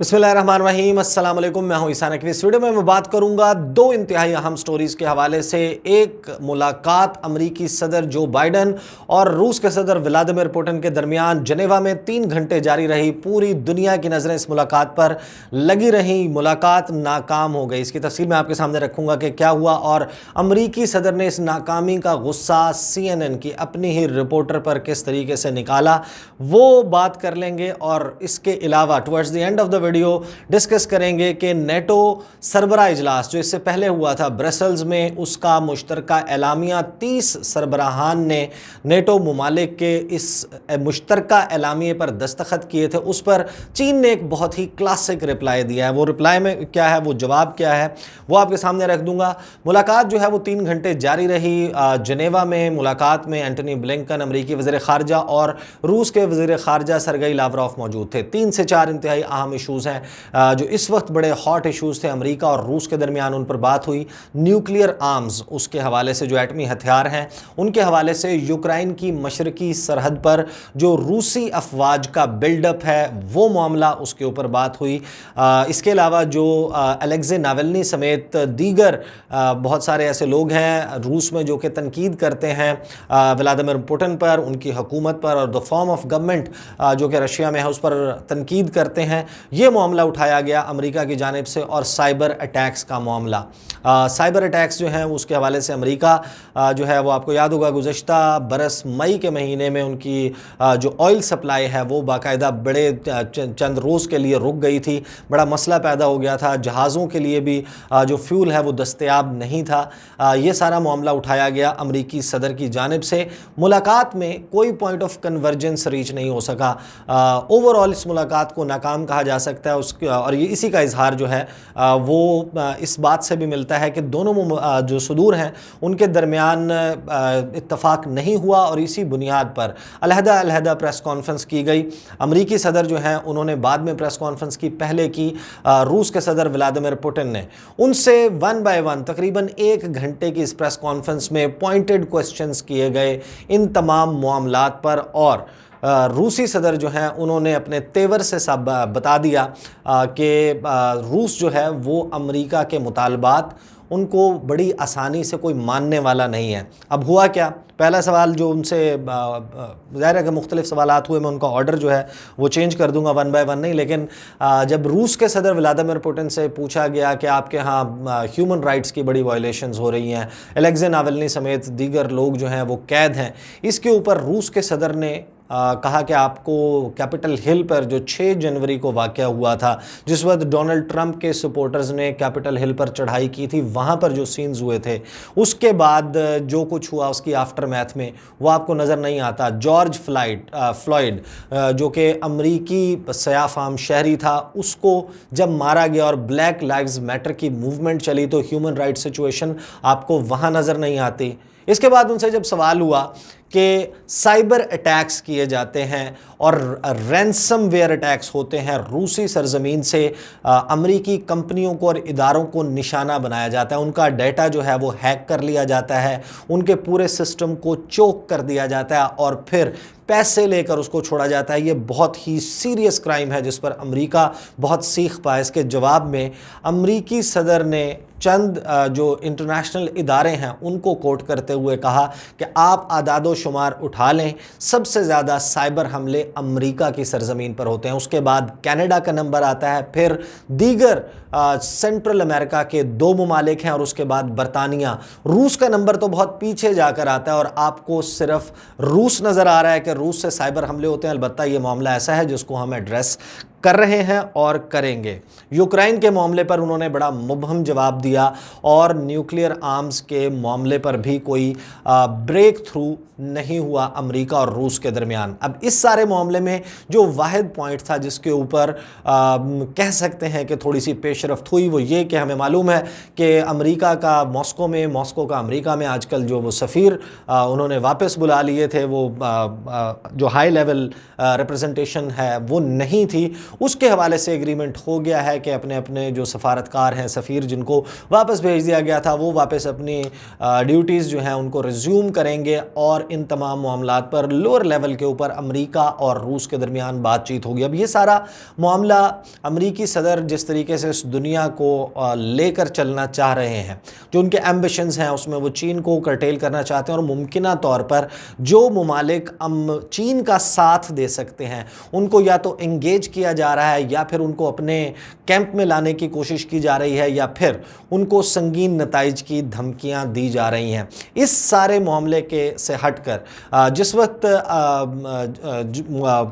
बिस्मिल्लाहिर्रहमानिर्रहीम, अस्सलाम वालेकुम। मैं हूं ईसा नकवी। इस वीडियो में मैं बात करूंगा दो इंतहाई अहम स्टोरीज़ के हवाले से। एक मुलाकात अमरीकी सदर जो बाइडन और रूस के सदर व्लादिमीर पुतिन के दरमियान जनेवा में 3 घंटे जारी रही। पूरी दुनिया की नज़रें इस मुलाकात पर लगी रही। मुलाकात नाकाम हो गई। इसकी तफसील मैं आपके सामने रखूँगा कि क्या हुआ और अमरीकी सदर ने इस नाकामी का गुस्सा CNN की अपनी ही रिपोर्टर पर किस तरीके से निकाला, वो बात कर लेंगे। और इसके अलावा towards the end of the video discuss करेंगे कि नेटो सरबराह इजलास जो इससे पहले हुआ था ब्रसल्स में, उसका मुश्तरका एलामिया 30 सरबराहान ने नेटो ममालिक के इस मुश्तरका एलामिये पर दस्तखत किए थे। उस पर चीन ने एक बहुत ही क्लासिक रिप्लाई दिया है। वो रिप्लाई में क्या है, वो जवाब क्या है, वो आपके सामने रख दूंगा। मुलाकात जो है वो 3 घंटे जारी रही जनेवा में। मुलाकात में एंटनी ब्लिंकन अमरीकी वज़ीर ख़ारजा और रूस के वज़ीर ख़ारजा सरगई लावरोफ मौजूद थे। 3 से 4 इंतहाई अहम इशूज़ हैं जो इस वक्त बड़े हॉट इशूज़ थे अमेरिका और रूस के दरमियान। उन पर बात हुई। न्यूक्लियर आर्म्स, उसके हवाले से जो एटमी हथियार हैं उनके हवाले से, यूक्रेन की मशरकी सरहद पर जो रूसी अफवाज का बिल्डअप है वो मामला, उसके ऊपर बात हुई। इसके अलावा जो अलेक्जे नावल्नी समेत दीगर बहुत सारे ऐसे लोग हैं रूस में जो कि तनकीद करते हैं व्लादिमीर पुतिन पर, उनकी हुकूमत पर और द फॉर्म ऑफ गवर्नमेंट जो कि रशिया में है उस पर तनकीद करते हैं। ये मामला उठाया गया अमेरिका की जानिब से। और साइबर अटैक्स का मामला, साइबर अटैक्स जो हैं उसके हवाले से अमेरिका जो है वो आपको याद होगा गुज़श्ता बरस मई के महीने में उनकी जो ऑयल सप्लाई है वो बाकायदा बड़े चंद रोज़ के लिए रुक गई थी। बड़ा मसला पैदा हो गया था। जहाज़ों के लिए भी जो फ्यूल है वो दस्तयाब नहीं था। ये सारा मामला उठाया गया अमरीकी सदर की जानिब से। मुलाकात में कोई पॉइंट ऑफ कन्वर्जेंस रीच नहीं हो सका। ओवरऑल इस मुलाकात को नाकाम कहा जा सकता है। उसके और ये इसी का इजहार जो है वो इस बात से भी मिलता है कि दोनों जो सदूर हैं उनके दरमियान इत्तफाक नहीं हुआ और इसी बुनियाद पर अलहदा प्रेस कॉन्फ्रेंस की गई। अमरीकी सदर जो हैं उन्होंने बाद में प्रेस कॉन्फ्रेंस की, पहले की रूस के सदर व्लादिमीर पुतिन ने। उनसे 1 बाय 1 तकरीबन 1 घंटे की इस प्रेस कॉन्फ्रेंस में पॉइंटेड क्वेश्चंस किए गए इन तमाम मामलात पर। और रूसी सदर जो हैं उन्होंने अपने तेवर से सब बता दिया कि रूस जो है वो अमेरिका के मुतालबात उनको बड़ी आसानी से कोई मानने वाला नहीं है। अब हुआ क्या, पहला सवाल जो उनसे ज़ाहिर है कि मुख्तलिफ सवालात हुए, मैं उनका ऑर्डर जो है वो चेंज कर दूंगा 1 बाय 1 नहीं। लेकिन जब रूस के सदर व्लादिमीर पुतिन से पूछा गया कि आपके यहाँ ह्यूमन राइट्स की बड़ी वायलेशंस हो रही हैं, अलेक्जे नावल्नी समेत दीगर लोग जो हैं वो कैद हैं, इसके ऊपर रूस के सदर ने कहा कि आपको कैपिटल हिल पर जो 6 जनवरी को वाक़या हुआ था, जिस वक्त डोनाल्ड ट्रंप के सपोर्टर्स ने कैपिटल हिल पर चढ़ाई की थी, वहाँ पर जो सीन्स हुए थे, उसके बाद जो कुछ हुआ उसकी आफ्टर मैथ में वो आपको नज़र नहीं आता। जॉर्ज फ्लॉयड जो कि अमरीकी सयाफाम शहरी था, उसको जब मारा गया और ब्लैक लाइव्स मैटर की मूवमेंट चली तो ह्यूमन राइट सिचुएशन आपको वहाँ नज़र नहीं आती। इसके बाद उनसे जब सवाल हुआ कि साइबर अटैक्स किए जाते हैं और रैंसमवेयर अटैक्स होते हैं, रूसी सरजमीन से अमरीकी कंपनियों को और इदारों को निशाना बनाया जाता है, उनका डेटा जो है वो हैक कर लिया जाता है, उनके पूरे सिस्टम को चोक कर दिया जाता है और फिर पैसे लेकर उसको छोड़ा जाता है। ये बहुत ही सीरियस क्राइम है जिस पर अमेरिका बहुत सीख पाए। इसके जवाब में अमरीकी सदर ने चंद जो इंटरनेशनल इदारे हैं उनको कोट करते हुए कहा कि आप आदादो शुमार उठा लें, सबसे ज़्यादा साइबर हमले अमेरिका की सरजमीन पर होते हैं, उसके बाद कनाडा का नंबर आता है, फिर दीगर सेंट्रल अमेरिका के 2 ममालिक हैं और उसके बाद बरतानिया। रूस का नंबर तो बहुत पीछे जाकर आता है और आपको सिर्फ रूस नज़र आ रहा है कि रूस से साइबर हमले होते हैं। अलबत्ता ये मामला ऐसा है जिसको हम एड्रेस कर रहे हैं और करेंगे। यूक्रेन के मामले पर उन्होंने बड़ा मुबहम जवाब दिया और न्यूक्लियर आर्म्स के मामले पर भी कोई ब्रेक थ्रू नहीं हुआ अमेरिका और रूस के दरमियान। अब इस सारे मामले में जो वाहिद पॉइंट था जिसके ऊपर कह सकते हैं कि थोड़ी सी पेशरफ्त हुई, वो ये कि हमें मालूम है कि अमेरिका का मॉस्को का अमेरिका में आजकल जो वो सफ़ीर उन्होंने वापस बुला लिए थे, वो जो हाई लेवल रिप्रेजेंटेशन है वो नहीं थी। उसके हवाले से एग्रीमेंट हो गया है कि अपने अपने जो सफारतकार हैं, सफ़ीर जिनको वापस भेज दिया गया था, वो वापस अपनी ड्यूटीज़ जो हैं उनको रिज्यूम करेंगे और इन तमाम मामलात पर लोअर लेवल के ऊपर अमेरिका और रूस के दरमियान बातचीत होगी। अब ये सारा मामला अमेरिकी सदर जिस तरीके से इस दुनिया को लेकर चलना चाह रहे हैं, जो उनके एम्बिशंस हैं उसमें वो चीन को कर्टेल करना चाहते हैं और मुमकिना तौर पर जो ममालिक चीन का साथ दे सकते हैं उनको या तो एंगेज किया जा रहा है या फिर उनको अपने कैंप में लाने की कोशिश की जा रही है या फिर उनको संगीन नताइज की धमकियां दी जा रही हैं। इस सारे मामले के से हटकर जिस वक्त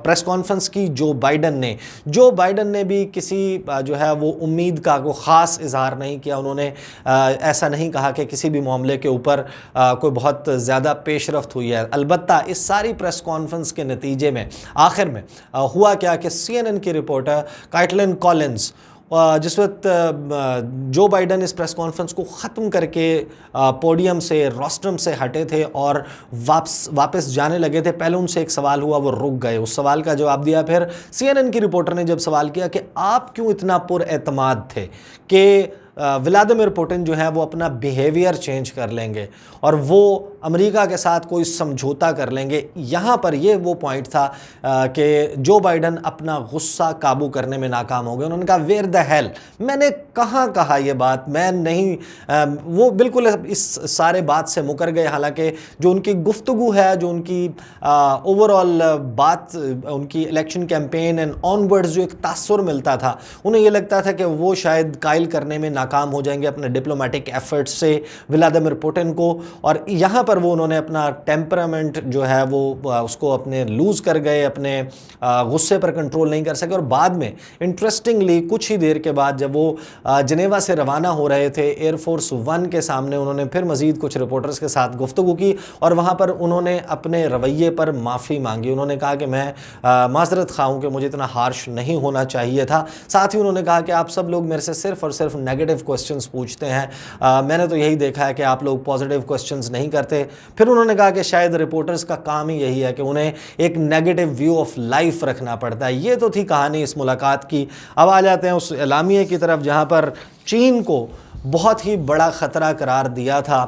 प्रेस कॉन्फ्रेंस की जो बाइडन ने भी किसी जो है वो उम्मीद का कोई ख़ास इजहार नहीं किया। उन्होंने ऐसा नहीं कहा कि किसी भी मामले के ऊपर कोई बहुत ज़्यादा पेशरफ्त हुई है। अलबत्ता इस सारी प्रेस कॉन्फ्रेंस के नतीजे में आखिर में हुआ क्या कि CNN की रिपोर्टर काइटलिन कॉलिंस जिस वक्त जो बाइडन इस प्रेस कॉन्फ्रेंस को ख़त्म करके पोडियम से, रोस्ट्रम से हटे थे और वापस जाने लगे थे, पहले उनसे एक सवाल हुआ, वो रुक गए। उस सवाल का जवाब दिया फिर CNN की रिपोर्टर ने जब सवाल किया कि आप क्यों इतना पुरएतमाद थे कि व्लादिमीर पुतिन जो है वो अपना बिहेवियर चेंज कर लेंगे और वो अमेरिका के साथ कोई समझौता कर लेंगे। यहाँ पर ये वो पॉइंट था कि जो बाइडन अपना गुस्सा काबू करने में नाकाम हो गए। उन्होंने कहा वेयर द हेल, मैंने कहाँ कहा ये बात, मैं नहीं वो बिल्कुल इस सारे बात से मुकर गए। हालांकि जो उनकी गुफ्तगू है, जो उनकी ओवरऑल बात, उनकी इलेक्शन कैंपेन एंड ऑनवर्ड्स जो एक तासुर मिलता था, उन्हें ये लगता था कि वो शायद कायल करने में नाकाम हो जाएंगे अपने डिप्लोमेटिक एफर्ट्स से व्लादिमीर पुतिन को, और यहाँ पर वो उन्होंने अपना टेम्परामेंट जो है वो उसको अपने लूज़ कर गए, अपने गुस्से पर कंट्रोल नहीं कर सके। और बाद में इंटरेस्टिंगली कुछ ही देर के बाद जब वो जनेवा से रवाना हो रहे थे एयरफोर्स 1 के सामने, उन्होंने फिर मज़ीद कुछ रिपोर्टर्स के साथ गुफ्तगू की और वहाँ पर उन्होंने अपने रवैये पर माफ़ी मांगी। उन्होंने कहा कि मैं माजरत खा हूँ कि मुझे इतना हार्श नहीं होना चाहिए था। साथ ही उन्होंने कहा कि आप सब लोग मेरे से सिर्फ और सिर्फ नेगेटिव क्वेश्चंस पूछते हैं, मैंने तो यही देखा है कि आप लोग पॉजिटिव क्वेश्चंस नहीं करते। फिर उन्होंने कहा कि शायद रिपोर्टर्स का काम ही यही है कि उन्हें एक नेगेटिव व्यू ऑफ लाइफ रखना पड़ता है। ये तो थी कहानी इस मुलाकात की। अब आ जाते हैं उस एलामिये की तरफ जहाँ पर चीन को बहुत ही बड़ा ख़तरा करार दिया था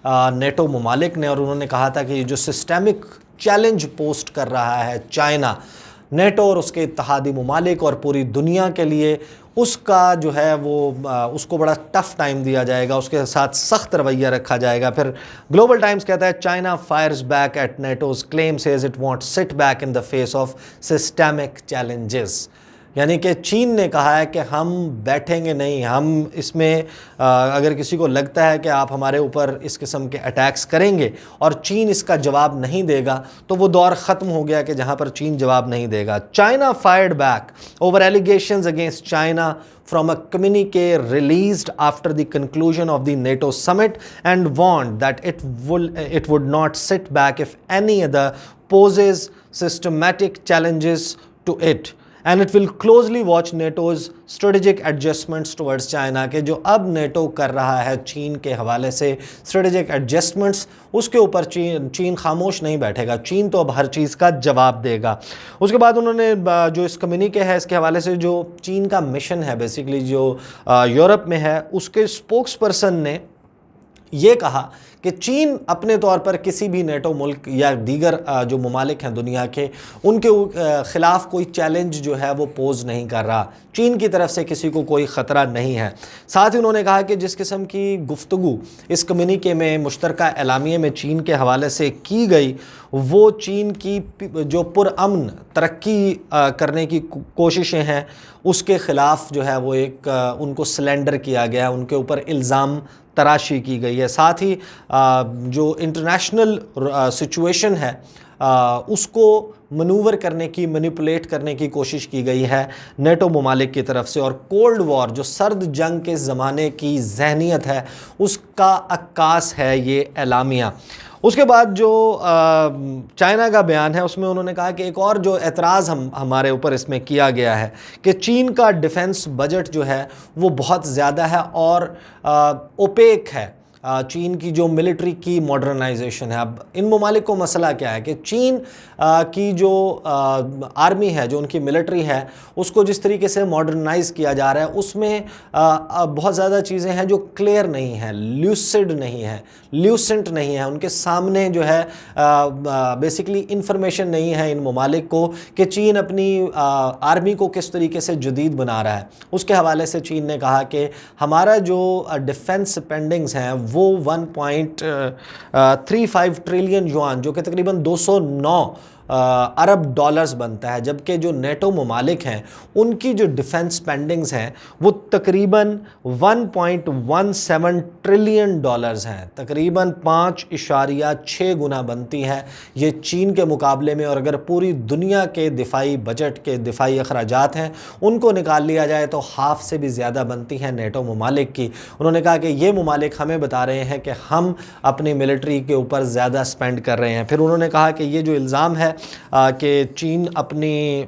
नेटो ममालिक ने, और उन्होंने कहा था कि जो सिस्टेमिक चैलेंज पोस्ट कर रहा है चाइना नेटो और उसके इत्तेहादी ममालिक और पूरी दुनिया के लिए, उसका जो है वो उसको बड़ा टफ टाइम दिया जाएगा, उसके साथ सख्त रवैया रखा जाएगा। फिर ग्लोबल टाइम्स कहता है China fires back at NATO's claim says it won't sit back in the face of systemic challenges. यानी कि चीन ने कहा है कि हम बैठेंगे नहीं, हम इसमें अगर किसी को लगता है कि आप हमारे ऊपर इस किस्म के अटैक्स करेंगे और चीन इसका जवाब नहीं देगा, तो वो दौर ख़त्म हो गया कि जहां पर चीन जवाब नहीं देगा। China fired back over allegations against China from a communique released after the conclusion of the NATO summit and warned that it would not sit back if any other poses systematic challenges to it. And it will closely watch NATO's strategic adjustments towards China, के जो अब NATO कर रहा है चीन के हवाले से strategic adjustments, उसके ऊपर चीन खामोश नहीं बैठेगा। चीन तो अब हर चीज़ का जवाब देगा। उसके बाद उन्होंने जो इस कम्युनिके है इसके हवाले से जो चीन का मिशन है बेसिकली जो यूरोप में है, उसके स्पोक्स पर्सन ने ये कहा कि चीन अपने तौर पर किसी भी नेटो मुल्क या दीगर जो ममालिक हैं दुनिया के, उनके ख़िलाफ़ कोई चैलेंज जो है वो पोज़ नहीं कर रहा। चीन की तरफ से किसी को कोई ख़तरा नहीं है। साथ ही उन्होंने कहा कि जिस किस्म की गुफ्तगू इस कम्युनिके में मुश्तरका एलामिये में चीन के हवाले से की गई, वो चीन की जो पुरअमन तरक्की करने की कोशिशें हैं उसके ख़िलाफ़ जो है वो एक उनको सिलेंडर किया गया, उनके ऊपर इल्ज़ाम तराशी की गई है। साथ ही जो इंटरनेशनल सिचुएशन है उसको मनूवर करने की, मैनिपुलेट करने की कोशिश की गई है नेटो ममालिक की तरफ से। और कोल्ड वॉर जो सर्द जंग के ज़माने की जहनीत है उसका अक्कास है ये एलामिया। उसके बाद जो चाइना का बयान है उसमें उन्होंने कहा कि एक और जो एतराज़ हमारे ऊपर इसमें किया गया है कि चीन का डिफेंस बजट जो है वो बहुत ज़्यादा है और ओपेक है। चीन की जो मिलिट्री की मॉडर्नाइजेशन है। अब इन ममालिक को मसला क्या है कि चीन की जो आर्मी है, जो उनकी मिलिट्री है, उसको जिस तरीके से मॉडर्नाइज किया जा रहा है उसमें बहुत ज़्यादा चीज़ें हैं जो क्लियर नहीं है, ल्यूसिड नहीं है, ल्यूसेंट नहीं है। उनके सामने जो है बेसिकली इंफॉर्मेशन नहीं है इन ममालिक को कि चीन अपनी आर्मी को किस तरीके से जदीद बना रहा है। उसके हवाले से चीन ने कहा कि हमारा जो डिफेंस स्पेंडिंग्स हैं वो 1.35 ट्रिलियन युआन, जो कि तकरीबन 209 अरब डॉलर्स बनता है, जबकि जो नेटो ममालिक हैं उनकी जो डिफेंस स्पेंडिंग्स हैं वो तकरीबन 1.17 ट्रिलियन डॉलर्स हैं, तकरीबन 5.6 गुना बनती है ये चीन के मुकाबले में। और अगर पूरी दुनिया के दिफाई बजट के दिफाई अखराजात हैं उनको निकाल लिया जाए तो हाफ से भी ज़्यादा बनती हैं नेटो ममालिक की। उन्होंने कहा कि ये ममालिक हमें बता रहे हैं कि हम अपनी मिलिट्री के ऊपर ज़्यादा स्पेंड कर रहे हैं। फिर उन्होंने कहा कि ये जो इल्ज़ाम है कि चीन अपनी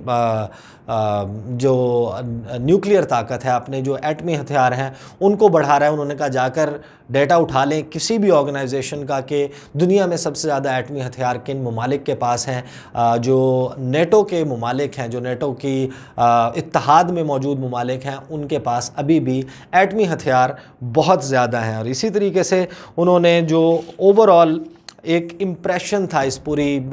जो न्यूक्लियर ताकत है, अपने जो एटमी हथियार हैं उनको बढ़ा रहा है। उन्होंने कहा जाकर डेटा उठा लें किसी भी ऑर्गेनाइजेशन का कि दुनिया में सबसे ज़्यादा एटमी हथियार किन ममालिक के पास हैं। जो नेटो के ममालिक हैं, जो नेटो की इत्तेहाद में मौजूद ममालिक हैं, उनके पास अभी भी एटमी हथियार बहुत ज़्यादा हैं। और इसी तरीके से उन्होंने जो ओवरऑल एक इम्प्रेशन था इस पूरी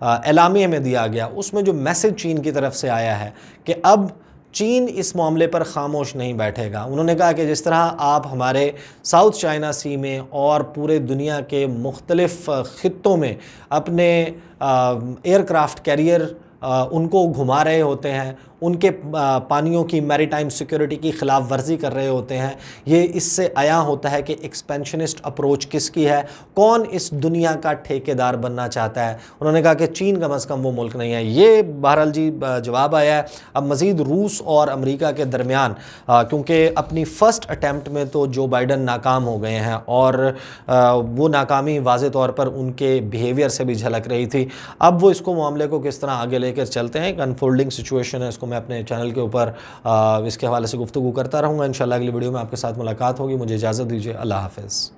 एलामिया में दिया गया, उसमें जो मैसेज चीन की तरफ से आया है कि अब चीन इस मामले पर खामोश नहीं बैठेगा। उन्होंने कहा कि जिस तरह आप हमारे साउथ चाइना सी में और पूरे दुनिया के मुख्तलिफ़ ख़ित्तों में अपने एयरक्राफ्ट कैरियर उनको घुमा रहे होते हैं, उनके पानियों की मैरीटाइम सिक्योरिटी की ख़िलाफ़ वर्जी कर रहे होते हैं, ये इससे आया होता है कि एक्सपेंशनिस्ट अप्रोच किसकी है, कौन इस दुनिया का ठेकेदार बनना चाहता है। उन्होंने कहा कि चीन कम अज़ कम वो मुल्क नहीं है। ये बहरहाल जी जवाब आया है। अब मज़ीद रूस और अमेरिका के दरमियान, क्योंकि अपनी फ़र्स्ट अटैम्प्ट में तो जो बाइडन नाकाम हो गए हैं और वो नाकामी वाज़े तौर पर उनके बिहेवियर से भी झलक रही थी। अब वो इसको मामले को किस तरह आगे लेकर चलते हैं, एक अनफोल्डिंग सिचुएशन है, इसको मैं अपने चैनल के ऊपर इसके हवाले से गुफ्तगू करता रहूँगा। इंशाल्लाह अगली वीडियो में आपके साथ मुलाकात होगी। मुझे इजाज़त दीजिए। अल्लाह हाफ़िज़।